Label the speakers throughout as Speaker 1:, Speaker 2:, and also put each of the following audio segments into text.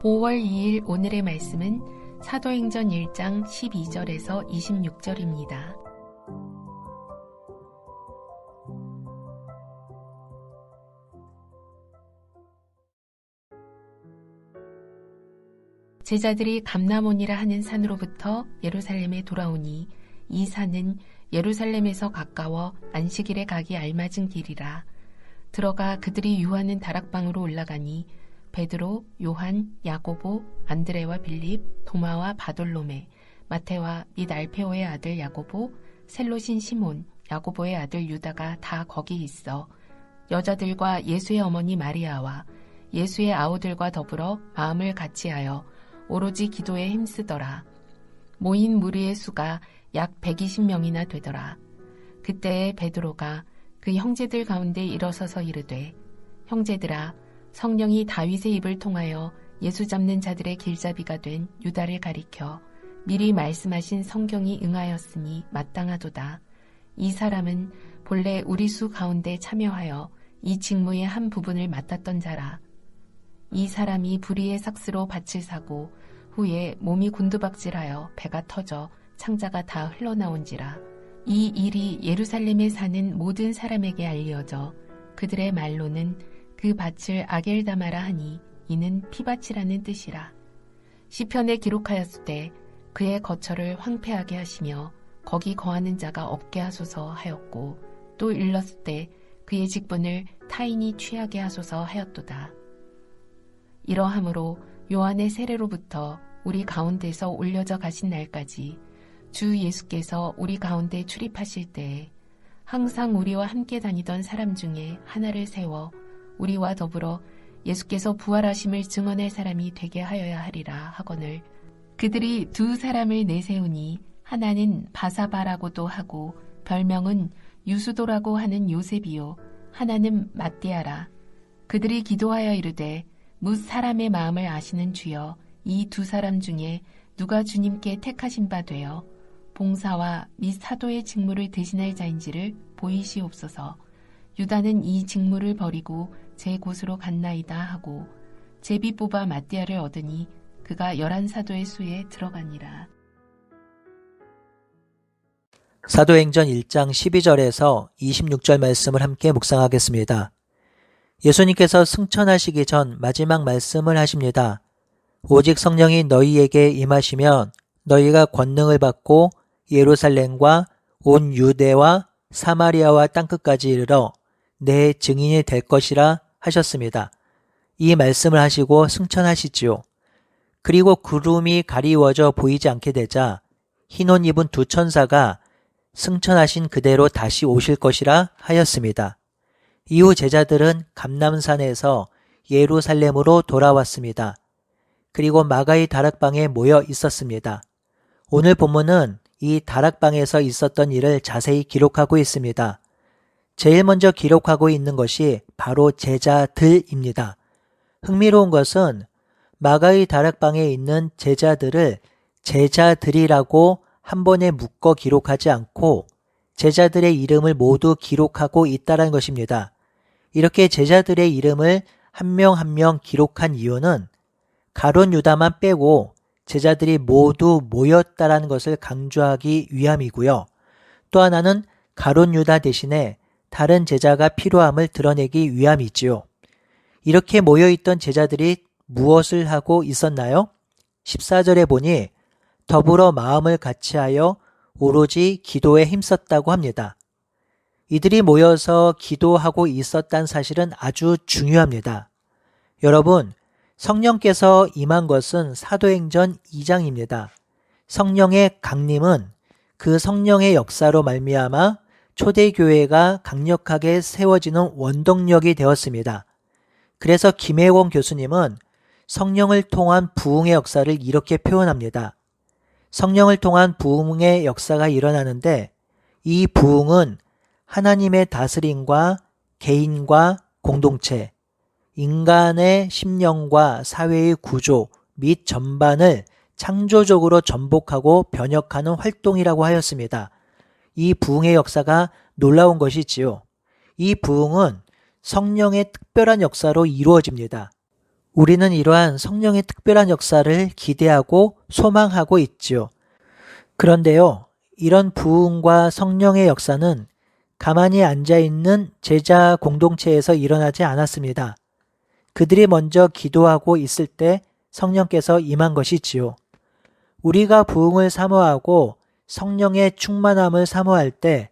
Speaker 1: 5월 2일 오늘의 말씀은 사도행전 1장 12절에서 26절입니다. 제자들이 감람원이라 하는 산으로부터 예루살렘에 돌아오니 이 산은 예루살렘에서 가까워 안식일에 가기 알맞은 길이라. 들어가 그들이 유하는 다락방으로 올라가니 베드로, 요한, 야고보, 안드레와 빌립, 도마와 바돌로메, 마테와 및 알페오의 아들 야고보, 셀롯인 시몬, 야고보의 아들 유다가 다 거기 있어 여자들과 예수의 어머니 마리아와 예수의 아우들과 더불어 마음을 같이하여 오로지 기도에 힘쓰더라. 모인 무리의 수가 약 120명이나 되더라. 그때에 베드로가 그 형제들 가운데 일어서서 이르되, 형제들아, 성령이 다윗의 입을 통하여 예수 잡는 자들의 길잡이가 된 유다를 가리켜 미리 말씀하신 성경이 응하였으니 마땅하도다. 이 사람은 본래 우리 수 가운데 참여하여 이 직무의 한 부분을 맡았던 자라. 이 사람이 불의의 삭스로 밭을 사고 후에 몸이 곤두박질하여 배가 터져 창자가 다 흘러나온지라. 이 일이 예루살렘에 사는 모든 사람에게 알려져 그들의 말로는 그 밭을 아겔다마라 하니 이는 피밭이라는 뜻이라. 시편에 기록하였을 때 그의 거처를 황폐하게 하시며 거기 거하는 자가 없게 하소서 하였고, 또 일렀을 때 그의 직분을 타인이 취하게 하소서 하였도다. 이러함으로 요한의 세례로부터 우리 가운데서 올려져 가신 날까지 주 예수께서 우리 가운데 출입하실 때에 항상 우리와 함께 다니던 사람 중에 하나를 세워 우리와 더불어 예수께서 부활하심을 증언할 사람이 되게 하여야 하리라 하거늘, 그들이 두 사람을 내세우니 하나는 바사바라고도 하고 별명은 유수도라고 하는 요셉이요 하나는 matti아라. 그들이 기도하여 이르되, 뭇 사람의 마음을 아시는 주여, 이 두 사람 중에 누가 주님께 택하신 바 되어 봉사와 및 사도의 직무를 대신할 자인지를 보이시옵소서. 유다는 이 직무를 버리고 제 곳으로 갔나이다 하고 제비 뽑아 matti아를 얻으니 그가 11사도의 수에 들어가니라.
Speaker 2: 사도행전 1장 12절에서 26절 말씀을 함께 묵상하겠습니다. 예수님께서 승천하시기 전 마지막 말씀을 하십니다. 오직 성령이 너희에게 임하시면 너희가 권능을 받고 예루살렘과 온 유대와 사마리아와 땅끝까지 이르러 내 증인이 될 것이라 하셨습니다. 이 말씀을 하시고 승천하시지요. 그리고 구름이 가리워져 보이지 않게 되자 흰 옷 입은 두 천사가 승천하신 그대로 다시 오실 것이라 하였습니다. 이후 제자들은 감람산에서 예루살렘으로 돌아왔습니다. 그리고 마가의 다락방에 모여 있었습니다. 오늘 본문은 이 다락방에서 있었던 일을 자세히 기록하고 있습니다. 제일 먼저 기록하고 있는 것이 바로 제자들입니다. 흥미로운 것은 마가의 다락방에 있는 제자들을 제자들이라고 한 번에 묶어 기록하지 않고 제자들의 이름을 모두 기록하고 있다는 것입니다. 이렇게 제자들의 이름을 한 명 한 명 기록한 이유는 가룟 유다만 빼고 제자들이 모두 모였다라는 것을 강조하기 위함이고요. 또 하나는 가룟 유다 대신에 다른 제자가 필요함을 드러내기 위함이지요. 이렇게 모여있던 제자들이 무엇을 하고 있었나요? 14절에 보니 더불어 마음을 같이하여 오로지 기도에 힘썼다고 합니다. 이들이 모여서 기도하고 있었다는 사실은 아주 중요합니다. 여러분, 성령께서 임한 것은 사도행전 2장입니다. 성령의 강림은 그 성령의 역사로 말미암아 초대교회가 강력하게 세워지는 원동력이 되었습니다. 그래서 김혜원 교수님은 성령을 통한 부흥의 역사를 이렇게 표현합니다. 성령을 통한 부흥의 역사가 일어나는데 이 부흥은 하나님의 다스림과 개인과 공동체, 인간의 심령과 사회의 구조 및 전반을 창조적으로 전복하고 변혁하는 활동이라고 하였습니다. 이 부흥의 역사가 놀라운 것이지요. 이 부흥은 성령의 특별한 역사로 이루어집니다. 우리는 이러한 성령의 특별한 역사를 기대하고 소망하고 있지요. 그런데요, 이런 부흥과 성령의 역사는 가만히 앉아있는 제자 공동체에서 일어나지 않았습니다. 그들이 먼저 기도하고 있을 때 성령께서 임한 것이지요. 우리가 부흥을 사모하고 성령의 충만함을 사모할 때,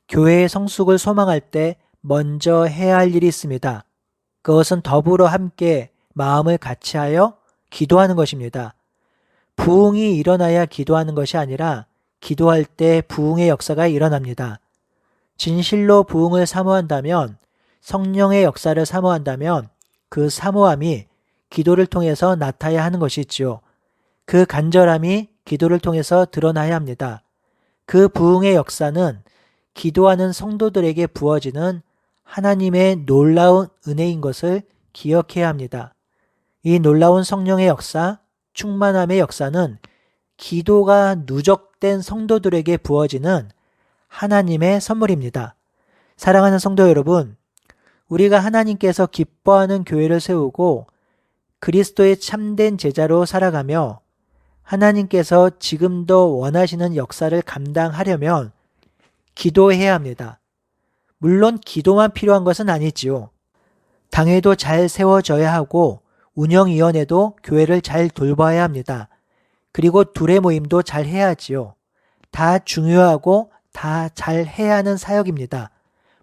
Speaker 2: 교회의 성숙을 소망할 때 먼저 해야 할 일이 있습니다. 그것은 더불어 함께 마음을 같이하여 기도하는 것입니다. 부흥이 일어나야 기도하는 것이 아니라 기도할 때 부흥의 역사가 일어납니다. 진실로 부흥을 사모한다면, 성령의 역사를 사모한다면 그 사모함이 기도를 통해서 나타나야 하는 것이지요. 그 간절함이 기도를 통해서 드러나야 합니다. 그 부흥의 역사는 기도하는 성도들에게 부어지는 하나님의 놀라운 은혜인 것을 기억해야 합니다. 이 놀라운 성령의 역사, 충만함의 역사는 기도가 누적된 성도들에게 부어지는 하나님의 선물입니다. 사랑하는 성도 여러분, 우리가 하나님께서 기뻐하는 교회를 세우고 그리스도의 참된 제자로 살아가며 하나님께서 지금도 원하시는 역사를 감당하려면 기도해야 합니다. 물론 기도만 필요한 것은 아니지요. 당회도 잘 세워져야 하고 운영위원회도 교회를 잘 돌봐야 합니다. 그리고 둘의 모임도 잘 해야지요. 다 중요하고 다 잘 해야 하는 사역입니다.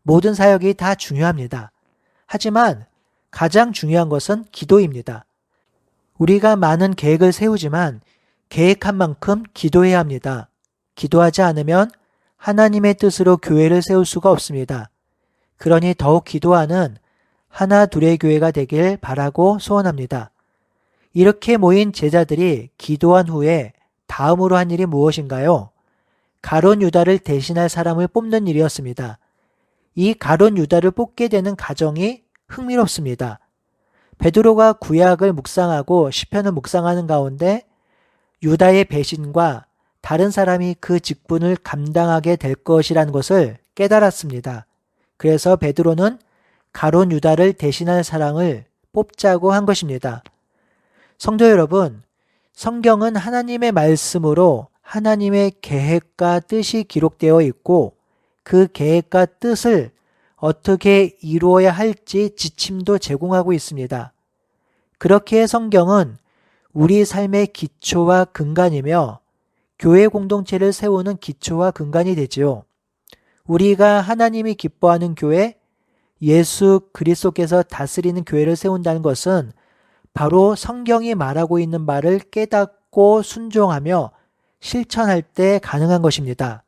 Speaker 2: 모든 사역이 다 중요합니다. 하지만 가장 중요한 것은 기도입니다. 우리가 많은 계획을 세우지만 계획한 만큼 기도해야 합니다. 기도하지 않으면 하나님의 뜻으로 교회를 세울 수가 없습니다. 그러니 더욱 기도하는 하나 둘의 교회가 되길 바라고 소원합니다. 이렇게 모인 제자들이 기도한 후에 다음으로 한 일이 무엇인가요? 가룟 유다를 대신할 사람을 뽑는 일이었습니다. 이 가룟 유다를 뽑게 되는 과정이 흥미롭습니다. 베드로가 구약을 묵상하고 시편을 묵상하는 가운데 유다의 배신과 다른 사람이 그 직분을 감당하게 될 것이라는 것을 깨달았습니다. 그래서 베드로는 가룟 유다를 대신할 사람을 뽑자고 한 것입니다. 성도 여러분, 성경은 하나님의 말씀으로 하나님의 계획과 뜻이 기록되어 있고 그 계획과 뜻을 어떻게 이루어야 할지 지침도 제공하고 있습니다. 그렇게 성경은 우리 삶의 기초와 근간이며 교회 공동체를 세우는 기초와 근간이 되지요. 우리가 하나님이 기뻐하는 교회, 예수 그리스도께서 다스리는 교회를 세운다는 것은 바로 성경이 말하고 있는 말을 깨닫고 순종하며 실천할 때 가능한 것입니다.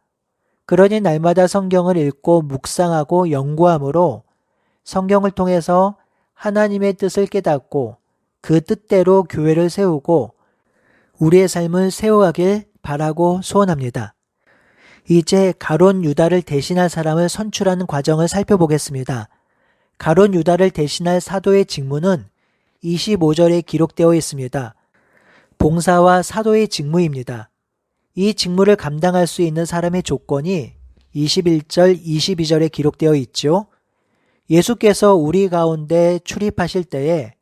Speaker 2: 그러니 날마다 성경을 읽고 묵상하고 연구함으로 성경을 통해서 하나님의 뜻을 깨닫고 그 뜻대로 교회를 세우고 우리의 삶을 세워가길 바라고 소원합니다. 이제 가룟 유다를 대신할 사람을 선출하는 과정을 살펴보겠습니다. 가룟 유다를 대신할 사도의 직무는 25절에 기록되어 있습니다. 봉사와 사도의 직무입니다. 이 직무를 감당할 수 있는 사람의 조건이 21절, 22절에 기록되어 있죠. 예수께서 우리 가운데 출입하실 때에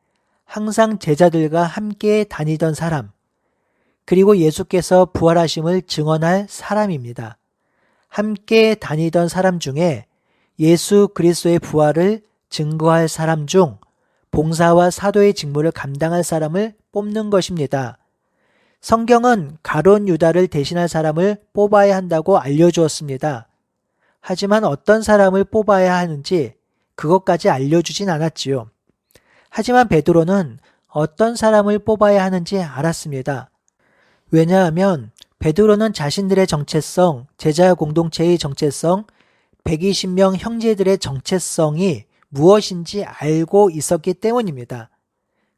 Speaker 2: 항상 제자들과 함께 다니던 사람, 그리고 예수께서 부활하심을 증언할 사람입니다. 함께 다니던 사람 중에 예수 그리스도의 부활을 증거할 사람 중 봉사와 사도의 직무를 감당할 사람을 뽑는 것입니다. 성경은 가룟 유다를 대신할 사람을 뽑아야 한다고 알려주었습니다. 하지만 어떤 사람을 뽑아야 하는지 그것까지 알려주진 않았지요. 하지만 베드로는 어떤 사람을 뽑아야 하는지 알았습니다. 왜냐하면 베드로는 자신들의 정체성, 제자 공동체의 정체성, 120명 형제들의 정체성이 무엇인지 알고 있었기 때문입니다.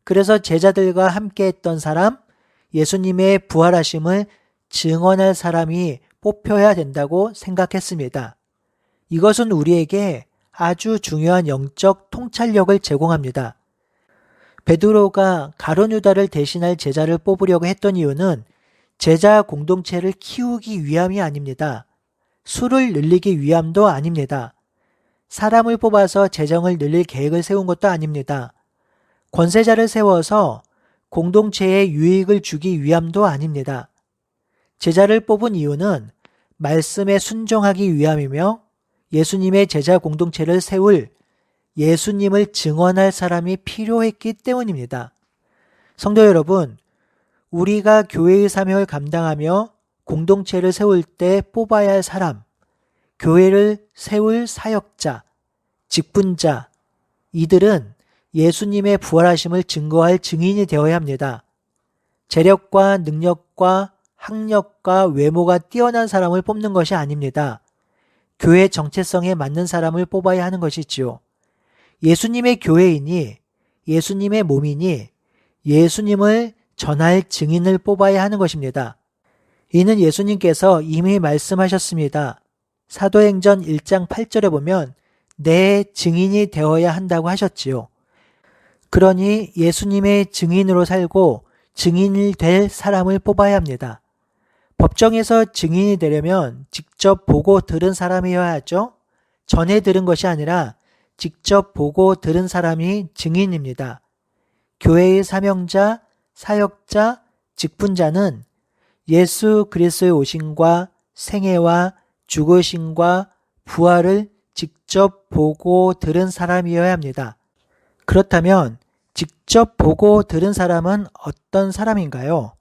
Speaker 2: 그래서 제자들과 함께 했던 사람, 예수님의 부활하심을 증언할 사람이 뽑혀야 된다고 생각했습니다. 이것은 우리에게 아주 중요한 영적 통찰력을 제공합니다. 베드로가 가룟 유다를 대신할 제자를 뽑으려고 했던 이유는 제자 공동체를 키우기 위함이 아닙니다. 수를 늘리기 위함도 아닙니다. 사람을 뽑아서 재정을 늘릴 계획을 세운 것도 아닙니다. 권세자를 세워서 공동체에 유익을 주기 위함도 아닙니다. 제자를 뽑은 이유는 말씀에 순종하기 위함이며 예수님의 제자 공동체를 세울 예수님을 증언할 사람이 필요했기 때문입니다. 성도 여러분, 우리가 교회의 사명을 감당하며 공동체를 세울 때 뽑아야 할 사람, 교회를 세울 사역자, 직분자, 이들은 예수님의 부활하심을 증거할 증인이 되어야 합니다. 재력과 능력과 학력과 외모가 뛰어난 사람을 뽑는 것이 아닙니다. 교회 정체성에 맞는 사람을 뽑아야 하는 것이지요. 예수님의 교회이니, 예수님의 몸이니 예수님을 전할 증인을 뽑아야 하는 것입니다. 이는 예수님께서 이미 말씀하셨습니다. 사도행전 1장 8절에 보면 내 증인이 되어야 한다고 하셨지요. 그러니 예수님의 증인으로 살고 증인이 될 사람을 뽑아야 합니다. 법정에서 증인이 되려면 직접 보고 들은 사람이어야 하죠. 전에 들은 것이 아니라 직접 보고 들은 사람이 증인입니다. 교회의 사명자, 사역자, 직분자는 예수 그리스도의 오심과 생애와 죽으심과 부활을 직접 보고 들은 사람이어야 합니다. 그렇다면 직접 보고 들은 사람은 어떤 사람인가요?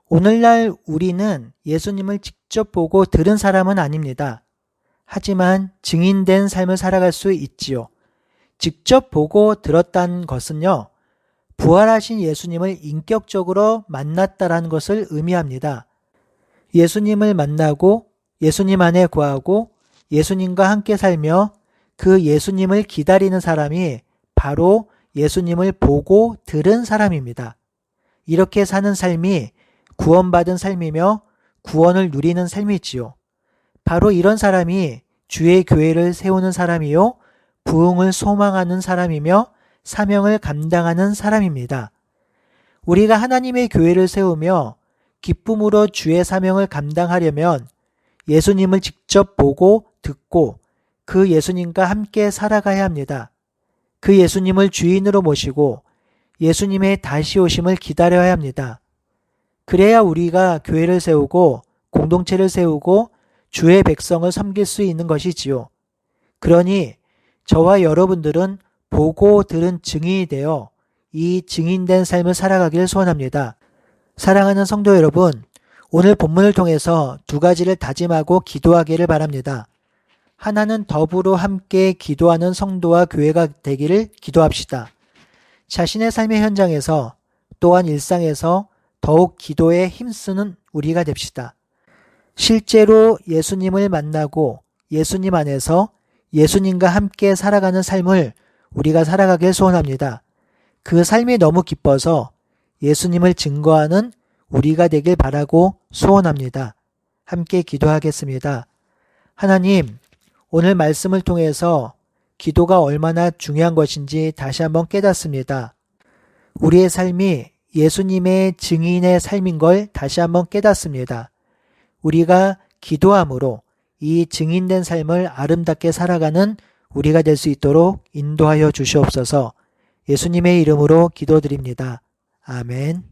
Speaker 2: 오늘날 우리는 예수님을 직접 보고 들은 사람은 아닙니다. 하지만 증인된 삶을 살아갈 수 있지요. 직접 보고 들었다는 것은요, 부활하신 예수님을 인격적으로 만났다라는 것을 의미합니다. 예수님을 만나고 예수님 안에 거하고 예수님과 함께 살며 그 예수님을 기다리는 사람이 바로 예수님을 보고 들은 사람입니다. 이렇게 사는 삶이 구원받은 삶이며 구원을 누리는 삶이지요. 바로 이런 사람이 주의 교회를 세우는 사람이요, 부흥을 소망하는 사람이며 사명을 감당하는 사람입니다. 우리가 하나님의 교회를 세우며 기쁨으로 주의 사명을 감당하려면 예수님을 직접 보고 듣고 그 예수님과 함께 살아가야 합니다. 그 예수님을 주인으로 모시고 예수님의 다시 오심을 기다려야 합니다. 그래야 우리가 교회를 세우고 공동체를 세우고 주의 백성을 섬길 수 있는 것이지요. 그러니 저와 여러분들은 보고 들은 증인이 되어 이 증인된 삶을 살아가길 소원합니다. 사랑하는 성도 여러분, 오늘 본문을 통해서 두 가지를 다짐하고 기도하기를 바랍니다. 하나는 더불어 함께 기도하는 성도와 교회가 되기를 기도합시다. 자신의 삶의 현장에서 또한 일상에서 더욱 기도에 힘쓰는 우리가 됩시다. 실제로 예수님을 만나고 예수님 안에서 예수님과 함께 살아가는 삶을 우리가 살아가길 소원합니다. 그 삶이 너무 기뻐서 예수님을 증거하는 우리가 되길 바라고 소원합니다. 함께 기도하겠습니다. 하나님, 오늘 말씀을 통해서 기도가 얼마나 중요한 것인지 다시 한번 깨닫습니다. 우리의 삶이 예수님의 증인의 삶인 걸 다시 한번 깨닫습니다. 우리가 기도함으로 이 증인된 삶을 아름답게 살아가는 우리가 될 수 있도록 인도하여 주시옵소서. 예수님의 이름으로 기도드립니다. 아멘.